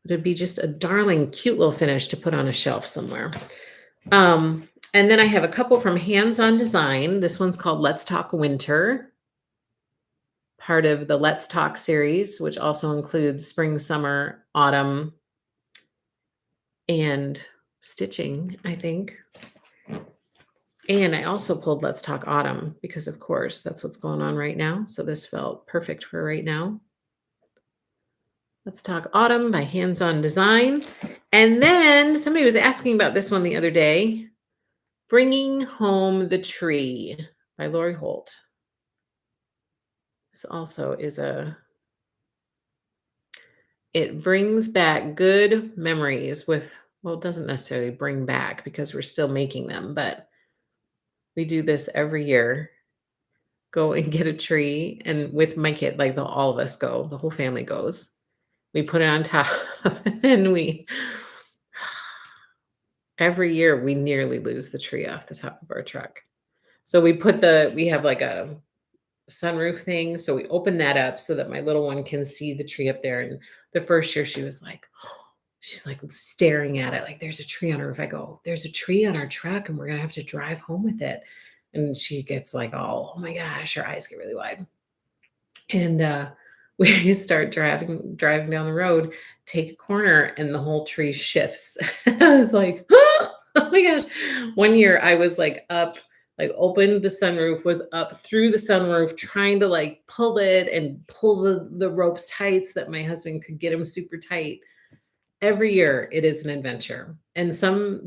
Speaker 1: It'd be just a darling, cute little finish to put on a shelf somewhere. And then I have a couple from Hands On Design. This one's called Let's Talk Winter, part of the Let's Talk series, which also includes spring, summer, autumn, and stitching, I think. And I also pulled Let's Talk Autumn because, of course, that's what's going on right now. So this felt perfect for right now. Let's Talk Autumn by Hands On Design. And then somebody was asking about this one the other day, Bringing Home the Tree by Lori Holt. This also is it brings back good memories with, well, it doesn't necessarily bring back because we're still making them, but we do this every year. Go and get a tree, and with my kid, like all of us go, the whole family goes. We put it on top, and every year we nearly lose the tree off the top of our truck. So we have like a sunroof thing. So we open that up so that my little one can see the tree up there. And the first year she was like, she's like staring at it, like there's a tree on her roof. I go, there's a tree on our truck and we're gonna have to drive home with it. And she gets like, oh my gosh, her eyes get really wide. And we start driving down the road, take a corner, and the whole tree shifts. I was like, oh my gosh. One year I was like up, like opened the sunroof, was up through the sunroof, trying to like pull it and pull the ropes tight so that my husband could get them super tight. Every year it is an adventure. And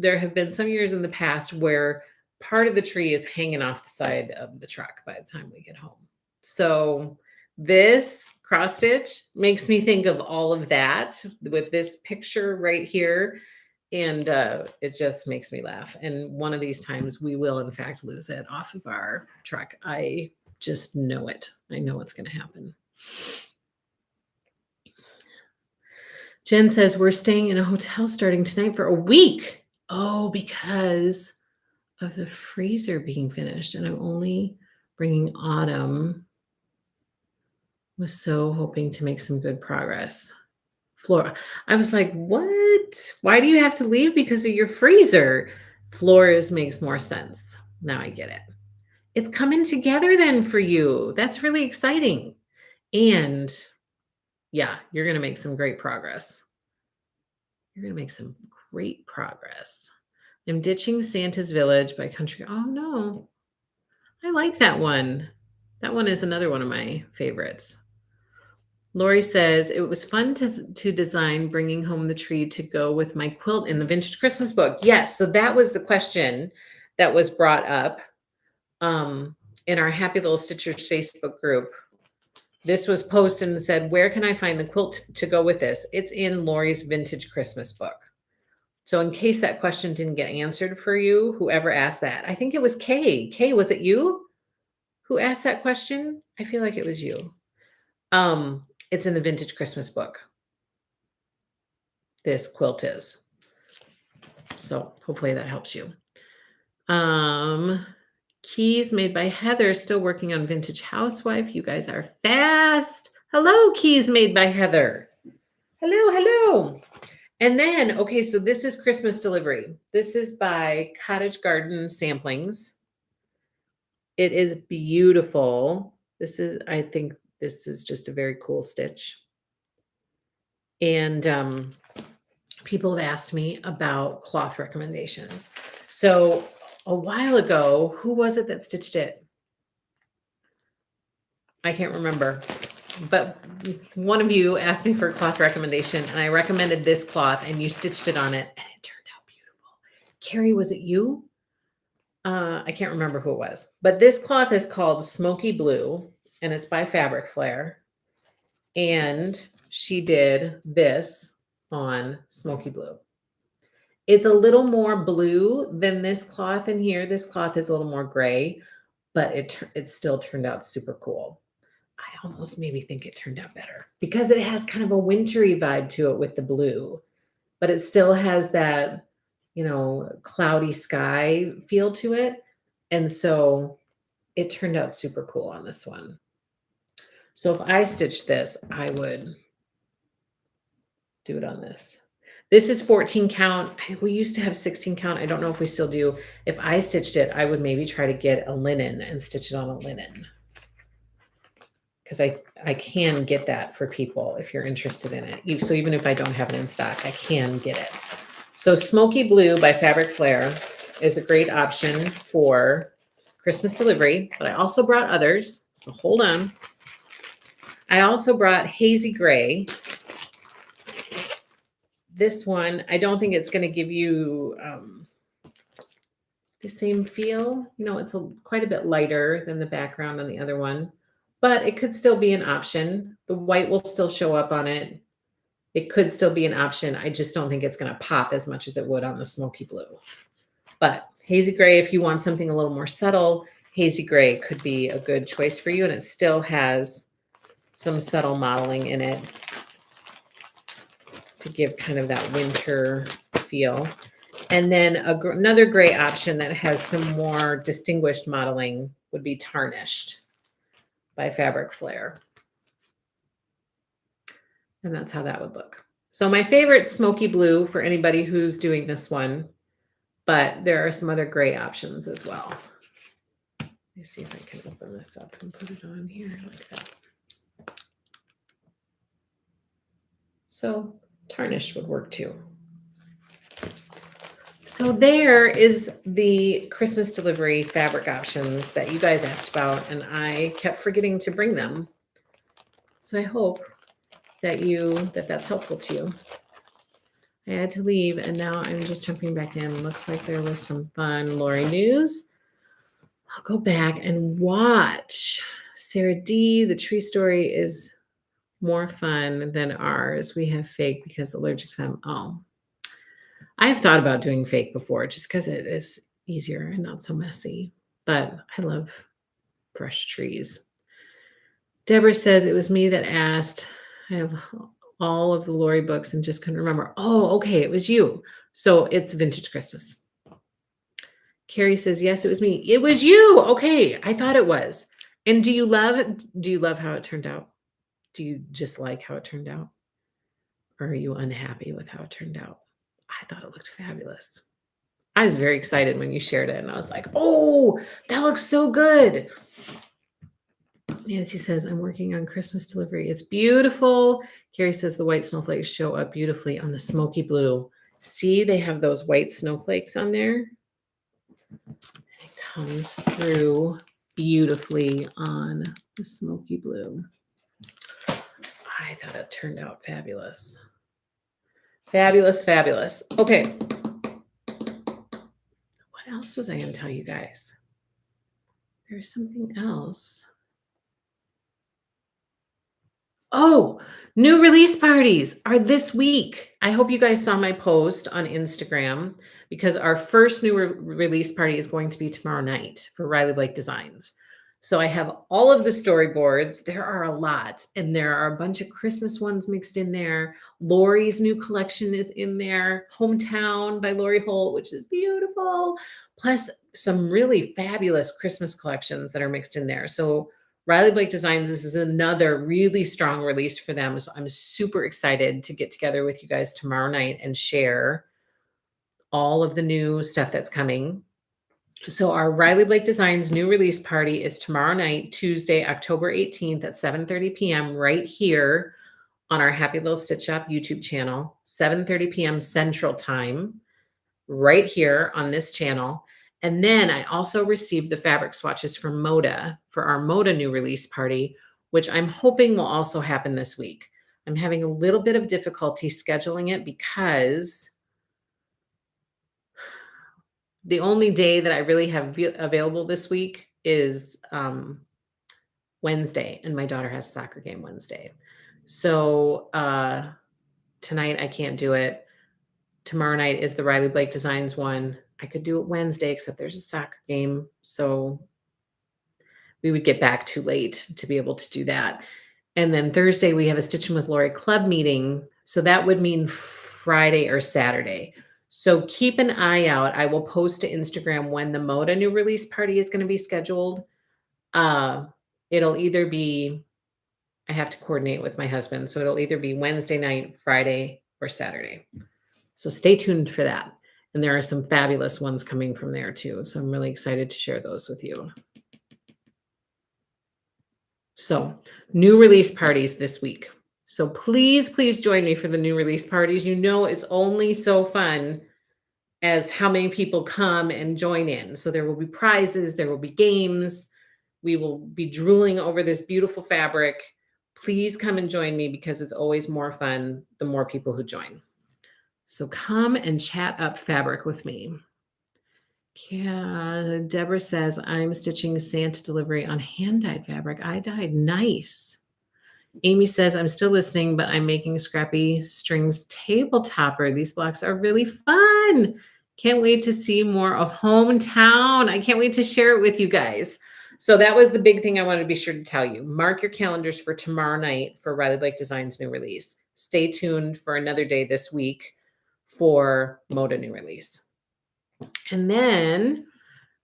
Speaker 1: there have been some years in the past where part of the tree is hanging off the side of the truck by the time we get home. So this cross stitch makes me think of all of that with this picture right here. And it just makes me laugh. And one of these times we will, in fact, lose it off of our truck. I just know it. I know what's going to happen. Jen says, we're staying in a hotel starting tonight for a week. Oh, because of the freezer being finished. And I'm only bringing Autumn. Was so hoping to make some good progress. Flora, I was like, what? Why do you have to leave because of your freezer? Flora's makes more sense. Now I get it. It's coming together then for you. That's really exciting. And yeah, you're going to make some great progress. You're going to make some great progress. I'm ditching Santa's Village by Country. Oh, no. I like that one. That one is another one of my favorites. Lori says, it was fun to design Bringing Home the Tree to go with my quilt in the Vintage Christmas book. Yes, so that was the question that was brought up in our Happy Little Stitchers Facebook group. This was posted and said, where can I find the quilt to go with this? It's in Lori's Vintage Christmas book. So in case that question didn't get answered for you, whoever asked that, I think it was Kay. Kay, was it you who asked that question? I feel like it was you. It's in the Vintage Christmas book. This quilt is. So hopefully that helps you. Keys made by Heather, still working on Vintage Housewife. You guys are fast. Hello, Keys made by Heather. Hello. And then, okay, so this is Christmas delivery. This is by Cottage Garden Samplings. It is beautiful. I think this is just a very cool stitch. And people have asked me about cloth recommendations. So a while ago, who was it that stitched it? I can't remember, but one of you asked me for a cloth recommendation and I recommended this cloth and you stitched it on it and it turned out beautiful. Carrie, was it you? I can't remember who it was, but this cloth is called Smoky Blue and it's by Fabric Flare. And she did this on Smoky Blue. It's a little more blue than this cloth in here. This cloth is a little more gray, but it still turned out super cool. I almost maybe think it turned out better because it has kind of a wintry vibe to it with the blue, but it still has that, cloudy sky feel to it. And so it turned out super cool on this one. So if I stitched this, I would do it on this. This is 14 count. We used to have 16 count. I don't know if we still do. If I stitched it, I would maybe try to get a linen and stitch it on a linen. Because I can get that for people if you're interested in it. So even if I don't have it in stock, I can get it. So Smoky Blue by Fabric Flair is a great option for Christmas delivery, but I also brought others. So hold on. I also brought Hazy Gray. This one, I don't think it's going to give you the same feel. You know, it's quite a bit lighter than the background on the other one, but it could still be an option. The white will still show up on it. It could still be an option. I just don't think it's going to pop as much as it would on the Smoky Blue. But Hazy Gray, if you want something a little more subtle, Hazy Gray could be a good choice for you. And it still has some subtle modeling in it to give kind of that winter feel. And then another gray option that has some more distinguished modeling would be Tarnished by Fabric Flair. And that's how that would look. So my favorite Smoky Blue for anybody who's doing this one, but there are some other gray options as well. Let me see if I can open this up and put it on here like that. So Tarnished would work too. So there is the Christmas delivery fabric options that you guys asked about, and I kept forgetting to bring them. So I hope that that's helpful to you. I had to leave, and now I'm just jumping back in. Looks like there was some fun Lori news. I'll go back and watch. Sarah D, the tree story is more fun than ours. We have fake because allergic to them. Oh, I've thought about doing fake before just because it is easier and not so messy, but I love fresh trees. Deborah says it was me that asked. I have all of the Lori books and just couldn't remember. Oh, okay, it was you. So it's Vintage Christmas. Carrie says, yes, it was me. It was you. Okay, I thought it was. And do you love how it turned out? Do you just like how it turned out? Or are you unhappy with how it turned out? I thought it looked fabulous. I was very excited when you shared it, and I was like, oh, that looks so good. Nancy says, I'm working on Christmas delivery. It's beautiful. Carrie says the white snowflakes show up beautifully on the Smoky Blue. See, they have those white snowflakes on there. It comes through beautifully on the Smoky Blue. I thought it turned out fabulous. Fabulous, fabulous. Okay. What else was I going to tell you guys? There's something else. Oh, new release parties are this week. I hope you guys saw my post on Instagram because our first new release party is going to be tomorrow night for Riley Blake Designs. So I have all of the storyboards. There are a lot, and there are a bunch of Christmas ones mixed in there. Lori's new collection is in there, Hometown by Lori Holt, which is beautiful, plus some really fabulous Christmas collections that are mixed in there. So Riley Blake Designs, this is another really strong release for them. So I'm super excited to get together with you guys tomorrow night and share all of the new stuff that's coming. So our Riley Blake Designs new release party is tomorrow night, Tuesday, October 18th at 7:30 p.m. right here on our Happy Little Stitch Shop YouTube channel, 7:30 p.m. Central Time, right here on this channel. And then I also received the fabric swatches from Moda for our Moda new release party, which I'm hoping will also happen this week. I'm having a little bit of difficulty scheduling it because the only day that I really have available this week is Wednesday, and my daughter has a soccer game Wednesday. So tonight I can't do it. Tomorrow night is the Riley Blake Designs one. I could do it Wednesday, except there's a soccer game. So we would get back too late to be able to do that. And then Thursday, we have a Stitching with Lori club meeting. So that would mean Friday or Saturday. So keep an eye out. I will post to Instagram when the Moda new release party is going to be scheduled. It'll either be, I have to coordinate with my husband. So it'll either be Wednesday night, Friday, or Saturday. So stay tuned for that. And there are some fabulous ones coming from there too. So I'm really excited to share those with you. So, new release parties this week. So please, please join me for the new release parties. You know, it's only so fun as how many people come and join in. So there will be prizes, there will be games. We will be drooling over this beautiful fabric. Please come and join me because it's always more fun the more people who join. So come and chat up fabric with me. Yeah, Deborah says, I'm stitching Santa delivery on hand-dyed fabric. I dyed. Nice. Amy says, I'm still listening, but I'm making scrappy strings table topper. These blocks are really fun. Can't wait to see more of Hometown. I can't wait to share it with you guys. So that was the big thing I wanted to be sure to tell you. Mark your calendars for tomorrow night for Riley Blake Design's new release. Stay tuned for another day this week for Moda new release. And then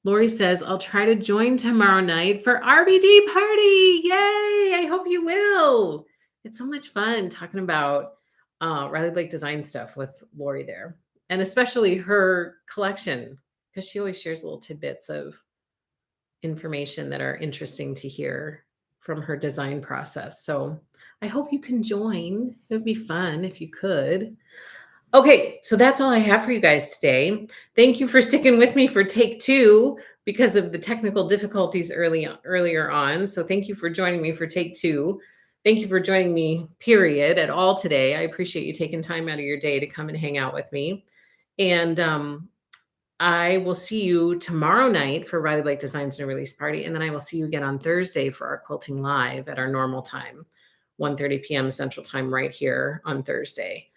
Speaker 1: Lori says, I'll try to join tomorrow night for RBD party. Yay! I hope you will. It's so much fun talking about Riley Blake design stuff with Lori there. And especially her collection, because she always shares little tidbits of information that are interesting to hear from her design process. So I hope you can join. It would be fun if you could. Okay, so that's all I have for you guys today. Thank you for sticking with me for take 2 because of the technical difficulties earlier on. So thank you for joining me for take 2. Thank you for joining me, period, at all today. I appreciate you taking time out of your day to come and hang out with me. And I will see you tomorrow night for Riley Blake Design's new release party. And then I will see you again on Thursday for our quilting live at our normal time, 1:30 p.m. Central Time right here on Thursday.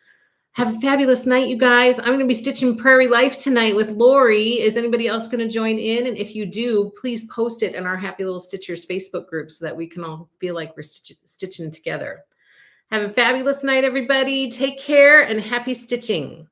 Speaker 1: Have a fabulous night, you guys. I'm going to be stitching Prairie Life tonight with Lori. Is anybody else going to join in? And if you do, please post it in our Happy Little Stitchers Facebook group so that we can all feel like we're stitching together. Have a fabulous night, everybody. Take care and happy stitching.